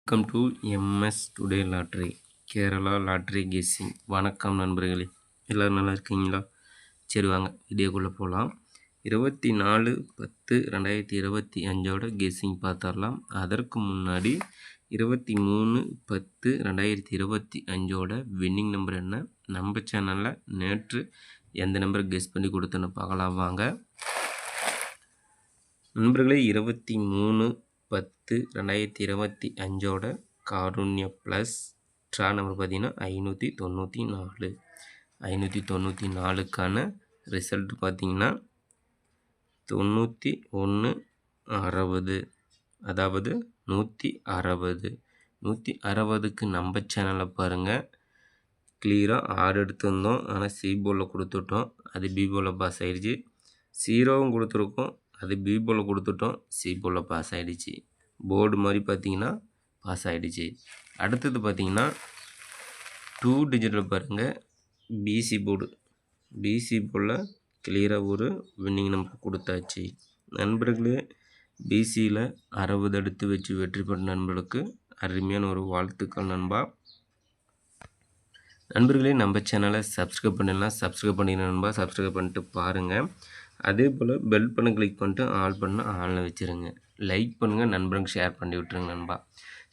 Welcome to MS today lottery Kerala lottery guessing. வணக்கம் நண்பர்களே, எல்லோரும் நல்லா இருக்கீங்களா? சரி வாங்க வீடியோக்குள்ளே போகலாம். 24/10/2025 கெஸ்ஸிங் பார்த்துடலாம். அதற்கு முன்னாடி 23/10/2025 வின்னிங் நம்பர் என்ன, நம்ம சேனலில் நேற்று எந்த நம்பரை கெஸ் பண்ணி கொடுத்தோன்னு பார்க்கலாம் வாங்க நண்பர்களே. 23/10/2025 காருண்யா ப்ளஸ் ட்ரா நம்பர் பார்த்திங்கன்னா 594. 594க்கான ரிசல்ட் பார்த்திங்கன்னா 9160, அதாவது 160. 160க்கு நம்ம சேனலில் பாருங்கள் கிளியராக 6 எடுத்துருந்தோம். ஆனால் சி போர்டில் கொடுத்துட்டோம், அது பி போர்டில் பாஸ் ஆகிடுச்சு. 0வும் கொடுத்துருக்கோம், அது பி போர்டில் கொடுத்துட்டோம், சி போர்டில் பாஸ் ஆகிடுச்சு. போர்டு மாதிரி பார்த்தீங்கன்னா பாஸ் ஆகிடுச்சு. அடுத்தது பார்த்தீங்கன்னா 2 டிஜிட்டில் பாருங்கள் பிசி போர்டு. பிசி போர்டில் கிளியராக ஒரு வின்னிங் நம்பர் கொடுத்தாச்சு. நண்பர்களே, பிசியில் 60 எடுத்து வச்சு வெற்றி பெற்ற நண்பர்களுக்கு அருமையான ஒரு வாழ்த்துக்கள் நண்பா. நண்பர்களே, நம்ம சேனலை சப்ஸ்கிரைப் பண்ணலாம், சப்ஸ்கிரைப் பண்ணிடுங்க நண்பா. சப்ஸ்கிரைப் பண்ணிட்டு பாருங்கள். அதே போல் பெல் பண்ண கிளிக் பண்ணிட்டு ஆல் பண்ண ஆனில் வச்சுருங்க. லைக் பண்ணுங்கள், நண்பர்களுக்கு ஷேர் பண்ணி விட்டுருங்க நண்பா.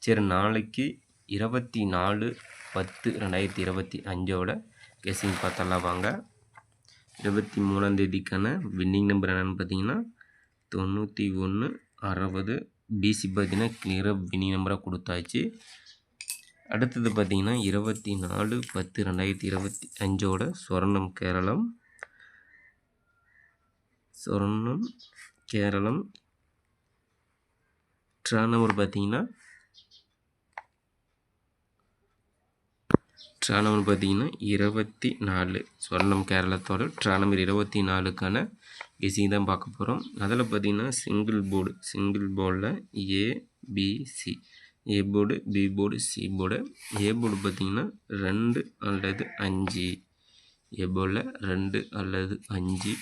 சரி, நாளைக்கு 24/10/2025 கெஸ்ஸிங் பார்த்தலாம் வாங்க. 23ஆம் தேதிக்கான வின்னிங் நம்பர் என்னென்னு பார்த்தீங்கன்னா 9160. பிசி பார்த்தீங்கன்னா கிளியராக வின்னிங் நம்பராக கொடுத்தாச்சு. அடுத்தது பார்த்தீங்கன்னா 24/10/2025 சொர்ணம் கேரளம் ட்ரா நம்பர் பார்த்தீங்கன்னா 24. சொர்ணம் கேரளத்தோட ட்ரா நம்பர் 24க்கான கெஸ்ஸிங் தான் பார்க்க போகிறோம். அதில் பார்த்தீங்கன்னா சிங்கிள் போர்டில் ABC, A board, B board, C board. A board பார்த்தீங்கன்னா 2 அல்லது 5, ஏ போர்டில் 2 அல்லது 5.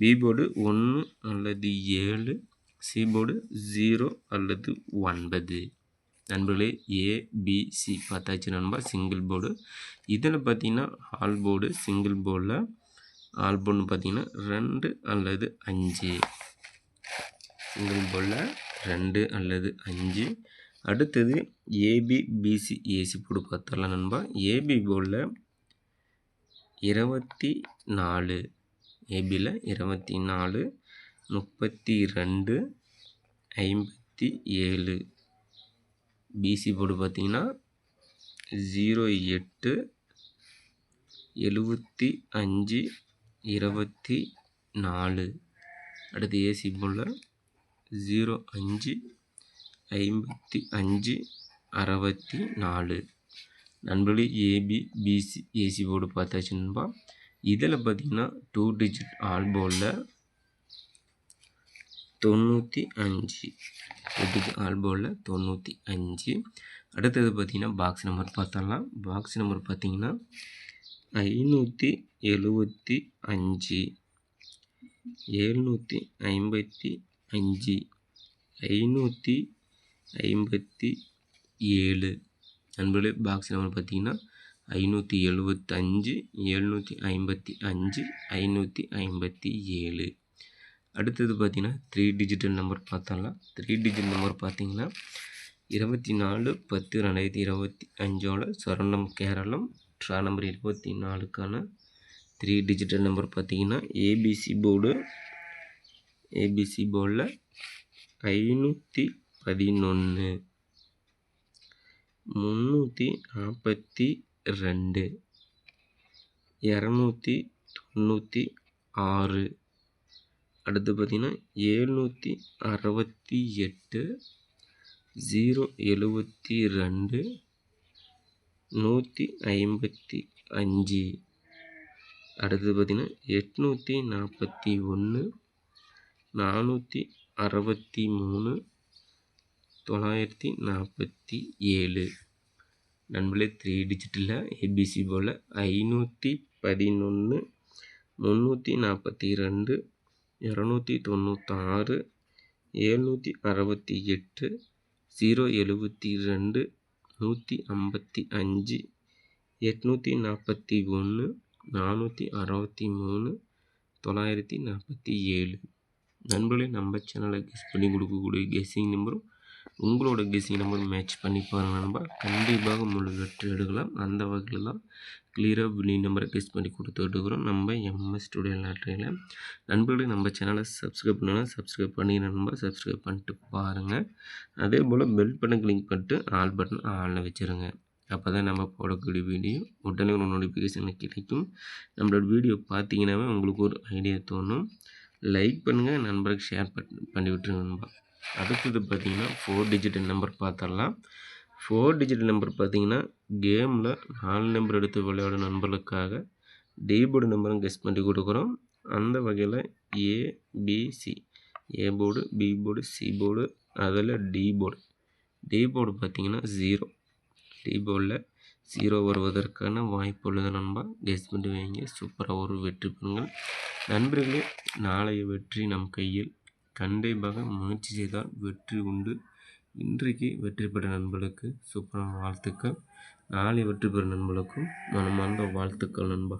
பி போர்டு 1 அல்லது 7, சி போர்டு 0 அல்லது 9. நண்பர்களே, ஏபிசி பார்த்தாச்சு நண்பா. சிங்கிள் போர்டு இதில் பார்த்தீங்கன்னா ஆல் போர்டு. சிங்கிள் போர்டில் ஆல் போர்டுன்னு பார்த்தீங்கன்னா 2 அல்லது 5. சிங்கிள் போர்டில் 2 அல்லது 5. அடுத்தது ஏபிபிசி ஏசி போர்டு பார்த்தரலாம் நண்பா. ஏபி போர்டில் 24, ஏபியில் 24, 32, 57. பிசி போர்டு பார்த்தீங்கன்னா 08, 75, 24. அடுத்து ஏசி போர்டில் 05, 55, 64. நண்பர்களே, ஏபிபிசி ஏசி போர்டு பார்த்தாச்சு நண்பா. இதில் பார்த்தீங்கன்னா 2 டிஜிட் ஆல் போர்டில் 95, 2 டிஜிட் ஆல் போர்டில் 95. அடுத்தது பார்த்தீங்கன்னா பாக்ஸ் நம்பர் பார்த்தரலாம். பாக்ஸ் நம்பர் பார்த்தீங்கன்னா 575, 755, 557. நண்பர்களே, பாக்ஸ் நம்பர் பார்த்தீங்கன்னா 575, 755, 557. அடுத்தது பார்த்தீங்கன்னா 3 டிஜிட்டல் நம்பர் பார்த்தரலாம். 3 டிஜிட் நம்பர் பார்த்தீங்கன்னா 24/10/2025 சொர்ணம் கேரளம் ட்ரா நம்பர் 24க்கான 3 டிஜிட்டல் நம்பர் பார்த்தீங்கன்னா ஏபிசி போர்டில் 511, 342, 296. அடுத்து பார்த்தீங்கன்னா 768, 072, 155. அடுத்தது பார்த்தீங்கன்னா 841, 463, 947. நண்பர்களே, 3 டிஜிட்டில் ஏபிசி போல் 511, 342, 296, 768, 072 155 841 463 947. நண்பர்களே, நம்ம சேனலை கெஸ் பண்ணி கொடுக்கக்கூடிய கெஸ்ஸிங் நம்பரும் உங்களோட கெஸ்ஸிங் நம்பர் மேட்ச் பண்ணி பாருங்கள் நண்பா. கண்டிப்பாக முழு வெற்றி எடுக்கலாம். அந்த வகையில் தான் கிளியராக வின்னிங் நம்பரை கெஸ் பண்ணி கொடுத்துட்டு இருக்கிறோம் நம்ம எம்எஸ் ஸ்டுடியோ லாட்டரியில். நண்பர்களே, நம்ம சேனலை சப்ஸ்கிரைப் பண்ணலாம், சப்ஸ்கிரைப் பண்ணி நண்பா சப்ஸ்கிரைப் பண்ணிட்டு பாருங்கள். அதே போல் பெல் பட்டன் கிளிக் பண்ணிட்டு ஆல் பட்டன் ஆனில் வச்சுருங்க. அப்போ தான் நம்ம போடக்கூடிய வீடியோ உடனே ஒரு நோட்டிஃபிகேஷன் கிடைக்கும். நம்மளோட வீடியோ பார்த்தீங்கன்னாவே உங்களுக்கு ஒரு ஐடியா தோணும். லைக் பண்ணுங்கள், நண்பருக்கு ஷேர் பண்ணி விட்டுருங்க நண்பா. அடுத்தது பார்த்தீங்கன்னா 4 டிஜிட் நம்பர் பார்த்துடலாம். 4 டிஜிட் நம்பர் பார்த்தீங்கன்னா கேமில் 4 நம்பர் எடுத்து விளையாடும் நண்பர்களுக்காக டி போர்டு நம்பரும் கெஸ் பண்ணி கொடுக்குறோம். அந்த வகையில் ABC, A board, B board, C board, அதில் டி போர்டு பார்த்தீங்கன்னா 0. டி போர்டில் 0 வருவதற்கான வாய்ப்பு உள்ளது நண்பா. கெஸ் பண்ணி வைங்க, சூப்பராக ஒரு வெற்றி பெறுங்கள் நண்பர்களே. நாளைய வெற்றி நம் கையில். கண்டிப்பாக முயற்சி செய்தால் வெற்றி உண்டு. இன்றைக்கு வெற்றி பெற்ற நண்பர்களுக்கு சூப்பரான வாழ்த்துக்கள். நாளை வெற்றி பெறும் நண்பர்களுக்கும் மனமார்ந்த வாழ்த்துக்கள் நண்பா.